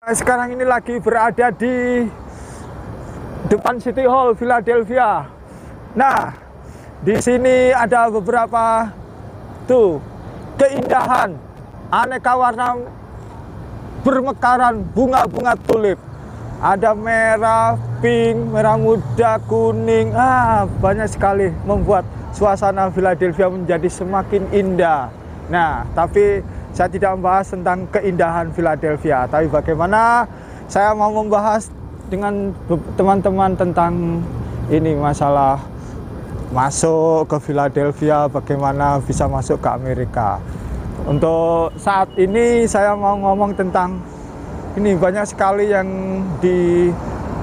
Sekarang ini lagi berada di depan City Hall Philadelphia. Nah, di sini ada beberapa keindahan, aneka warna bermekaran bunga-bunga tulip. Ada merah, pink, merah muda, kuning. Banyak sekali membuat suasana Philadelphia menjadi semakin indah. Nah, tapi saya tidak membahas tentang keindahan Philadelphia, tapi bagaimana saya mau membahas dengan teman-teman tentang ini masalah masuk ke Philadelphia, bagaimana bisa masuk ke Amerika. Untuk saat ini saya mau ngomong tentang ini, banyak sekali yang di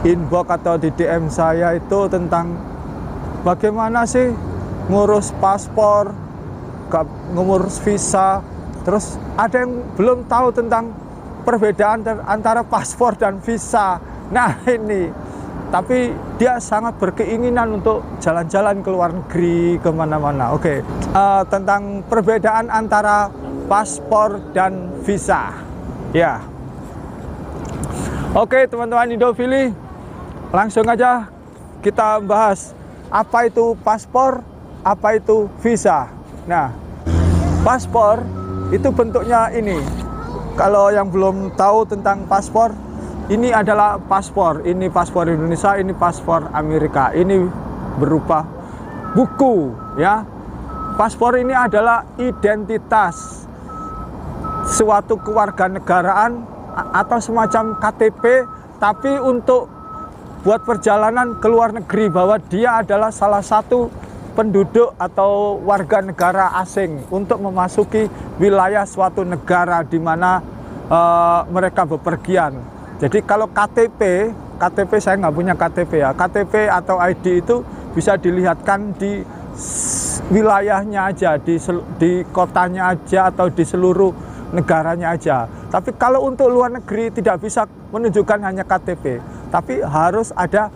inbox atau di DM saya itu tentang bagaimana sih ngurus paspor, ngurus visa. Terus ada yang belum tahu tentang perbedaan antara paspor dan visa. Nah ini, tapi dia sangat berkeinginan untuk jalan-jalan ke luar negeri, kemana-mana. Oke. Tentang perbedaan antara paspor dan visa. Ya. Oke teman-teman Indofili, langsung aja kita bahas apa itu paspor, apa itu visa. Nah, paspor itu bentuknya ini. Kalau yang belum tahu tentang paspor, ini adalah paspor. Ini paspor Indonesia, ini paspor Amerika. Ini berupa buku, ya. Paspor ini adalah identitas suatu kewarganegaraan atau semacam KTP, tapi untuk buat perjalanan ke luar negeri, bahwa dia adalah salah satu penduduk atau warga negara asing untuk memasuki wilayah suatu negara di mana mereka bepergian. Jadi kalau KTP saya nggak punya KTP ya. KTP atau ID itu bisa dilihatkan di wilayahnya aja, di kotanya aja atau di seluruh negaranya aja. Tapi kalau untuk luar negeri tidak bisa menunjukkan hanya KTP, tapi harus ada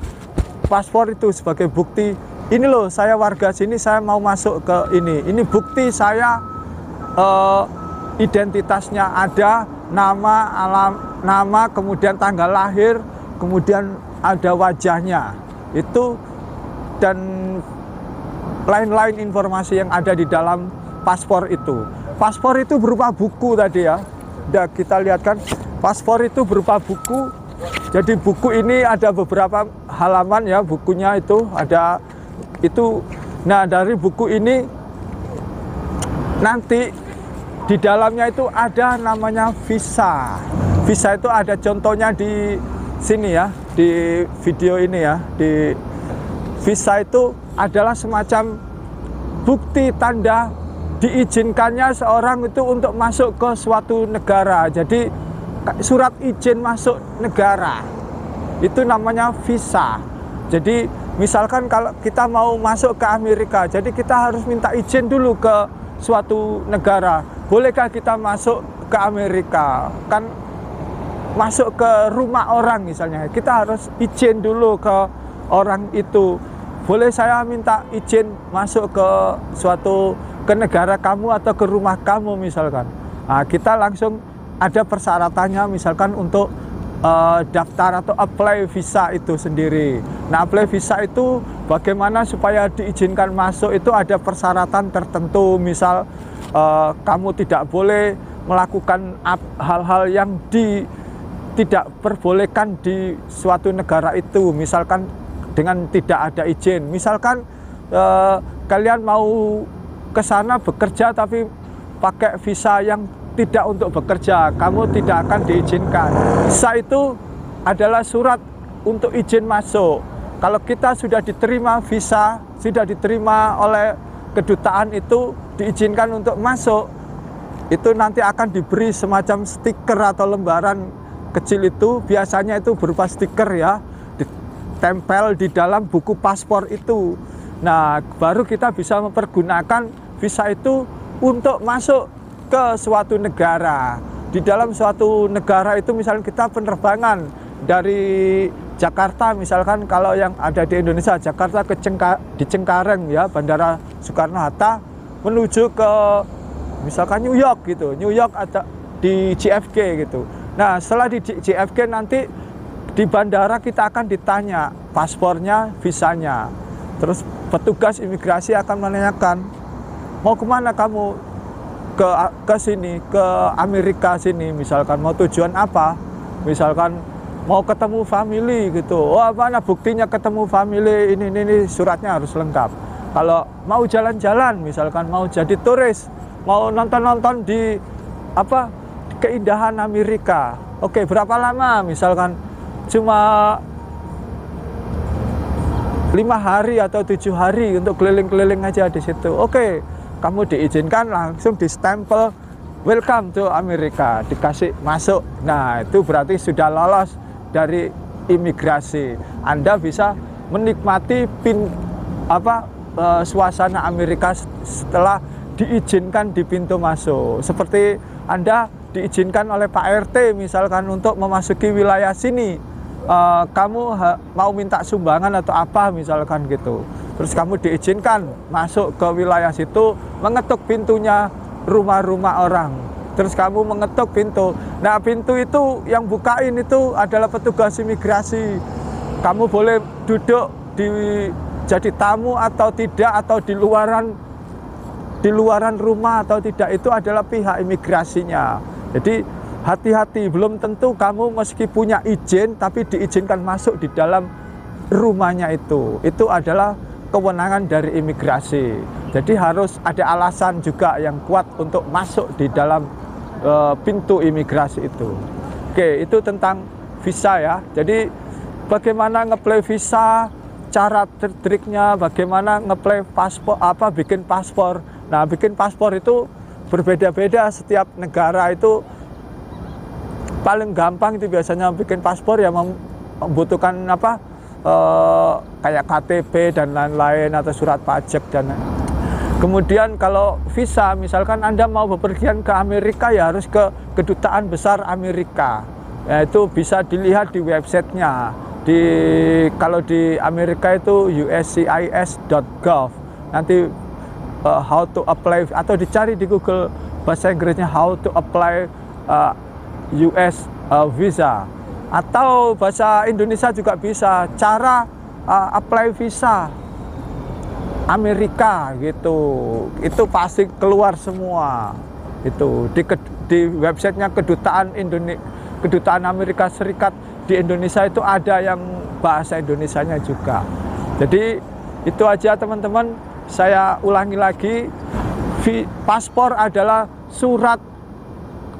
paspor itu sebagai bukti. Ini loh, saya warga sini, saya mau masuk ke ini. Ini bukti saya, identitasnya ada, nama, kemudian tanggal lahir, kemudian ada wajahnya. Itu dan lain-lain informasi yang ada di dalam paspor itu. Paspor itu berupa buku tadi ya. Udah kita lihat kan, paspor itu berupa buku. Jadi buku ini ada beberapa halaman ya, bukunya itu ada itu. Nah, dari buku ini nanti di dalamnya itu ada namanya visa. Visa itu ada contohnya di sini ya, di video ini ya. Di visa itu adalah semacam bukti tanda diizinkannya seorang itu untuk masuk ke suatu negara. Jadi surat izin masuk negara itu namanya visa. Jadi misalkan kalau kita mau masuk ke Amerika, jadi kita harus minta izin dulu ke suatu negara. Bolehkah kita masuk ke Amerika? Kan masuk ke rumah orang misalnya, kita harus izin dulu ke orang itu. Boleh saya minta izin masuk ke negara kamu atau ke rumah kamu misalkan. Nah, kita langsung ada persyaratannya misalkan untuk daftar atau apply visa itu sendiri. Nah, apply visa itu bagaimana supaya diizinkan masuk itu ada persyaratan tertentu. Misal kamu tidak boleh melakukan hal-hal yang tidak perbolehkan di suatu negara itu. Misalkan dengan tidak ada izin. Misalkan kalian mau ke sana bekerja tapi pakai visa yang tidak untuk bekerja, kamu tidak akan diizinkan. Visa itu adalah surat untuk izin masuk. Kalau kita sudah diterima visa, sudah diterima oleh kedutaan itu, diizinkan untuk masuk, itu nanti akan diberi semacam stiker atau lembaran kecil itu, biasanya itu berupa stiker ya, ditempel di dalam buku paspor itu. Nah, baru kita bisa mempergunakan visa itu untuk masuk ke suatu negara. Di dalam suatu negara itu misalnya kita penerbangan dari Jakarta, misalkan kalau yang ada di Indonesia, Jakarta ke Cengkareng ya, Bandara Soekarno-Hatta, menuju ke misalkan New York gitu, New York atau di JFK gitu. Nah, setelah di JFK nanti di bandara kita akan ditanya paspornya, visanya. Terus petugas imigrasi akan menanyakan, mau kemana kamu? Ke sini, ke Amerika sini, misalkan mau tujuan apa? Misalkan mau ketemu family gitu. Wah, mana buktinya ketemu family? Ini suratnya harus lengkap. Kalau mau jalan-jalan, misalkan mau jadi turis, mau nonton-nonton di keindahan Amerika. Oke, berapa lama? Misalkan cuma 5 hari atau 7 hari untuk keliling-keliling aja di situ. Oke, kamu diizinkan langsung di stempel welcome to Amerika, dikasih masuk. Nah, itu berarti sudah lolos dari imigrasi. Anda bisa menikmati suasana Amerika setelah diizinkan di pintu masuk. Seperti Anda diizinkan oleh Pak RT misalkan untuk memasuki wilayah sini, kamu mau minta sumbangan atau apa misalkan gitu, terus kamu diizinkan masuk ke wilayah situ, mengetuk pintunya rumah-rumah orang, terus kamu mengetuk pintu. Nah, pintu itu yang bukain itu adalah petugas imigrasi. Kamu boleh duduk jadi tamu atau tidak, atau di luaran rumah atau tidak, itu adalah pihak imigrasinya. Jadi hati-hati, belum tentu kamu meski punya izin tapi diizinkan masuk di dalam rumahnya itu. Itu adalah kewenangan dari imigrasi. Jadi harus ada alasan juga yang kuat untuk masuk di dalam pintu imigrasi itu. Oke, itu tentang visa ya. Jadi bagaimana ngeplay visa, cara triknya, bagaimana ngeplay paspor, bikin paspor. Nah, bikin paspor itu berbeda-beda setiap negara. Itu paling gampang itu biasanya bikin paspor ya membutuhkan kayak KTP dan lain-lain atau surat pajak dan lain. Kemudian kalau visa, misalkan Anda mau bepergian ke Amerika ya harus ke Kedutaan Besar Amerika. Ya, itu bisa dilihat di websitenya. Kalau di Amerika itu uscis.gov. Nanti how to apply, atau dicari di Google bahasa Inggrisnya how to apply US visa, atau bahasa Indonesia juga bisa cara apply visa Amerika gitu. Itu pasti keluar semua itu di websitenya Kedutaan Amerika Serikat di Indonesia. Itu ada yang bahasa Indonesianya juga. Jadi itu aja teman-teman. Saya ulangi lagi, paspor adalah surat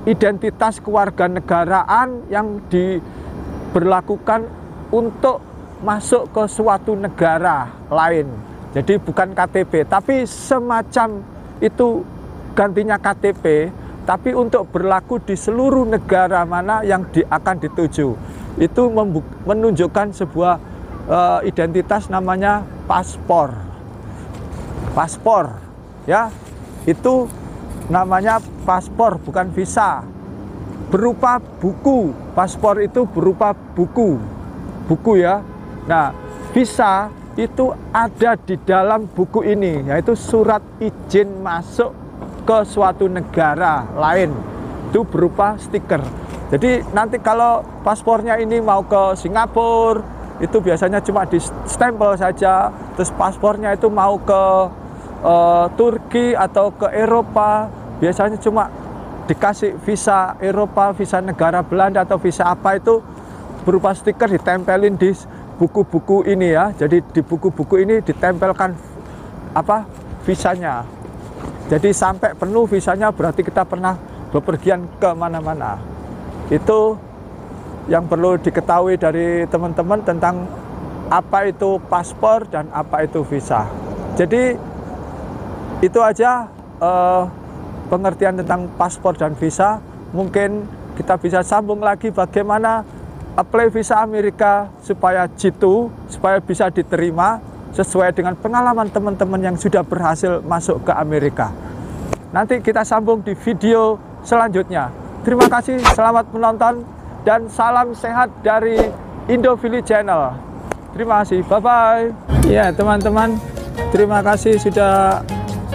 identitas kewarganegaraan yang diberlakukan untuk masuk ke suatu negara lain. Jadi bukan KTP, tapi semacam itu gantinya KTP, tapi untuk berlaku di seluruh negara mana yang akan dituju. Itu menunjukkan sebuah identitas namanya paspor. Paspor ya, itu namanya paspor, bukan visa. Berupa buku, paspor itu berupa buku ya. Nah, visa itu ada di dalam buku ini, yaitu surat izin masuk ke suatu negara lain. Itu berupa stiker. Jadi nanti kalau paspornya ini mau ke Singapura, itu biasanya cuma di stempel saja. Terus paspornya itu mau ke Turki atau ke Eropa, biasanya cuma dikasih visa Eropa, visa negara Belanda atau visa apa, itu berupa stiker ditempelin di buku-buku ini ya. Jadi di buku-buku ini ditempelkan visanya. Jadi sampai penuh visanya berarti kita pernah bepergian ke mana-mana. Itu yang perlu diketahui dari teman-teman tentang apa itu paspor dan apa itu visa. Jadi itu aja pengertian tentang paspor dan visa. Mungkin kita bisa sambung lagi bagaimana apply visa Amerika supaya supaya bisa diterima sesuai dengan pengalaman teman-teman yang sudah berhasil masuk ke Amerika. Nanti kita sambung di video selanjutnya. Terima kasih, selamat menonton, dan salam sehat dari Indofili Channel. Terima kasih, bye-bye. Ya teman-teman, terima kasih sudah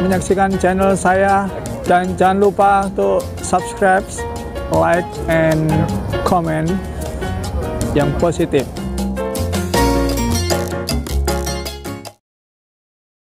menyaksikan channel saya, dan jangan lupa untuk subscribe like and comment yang positif.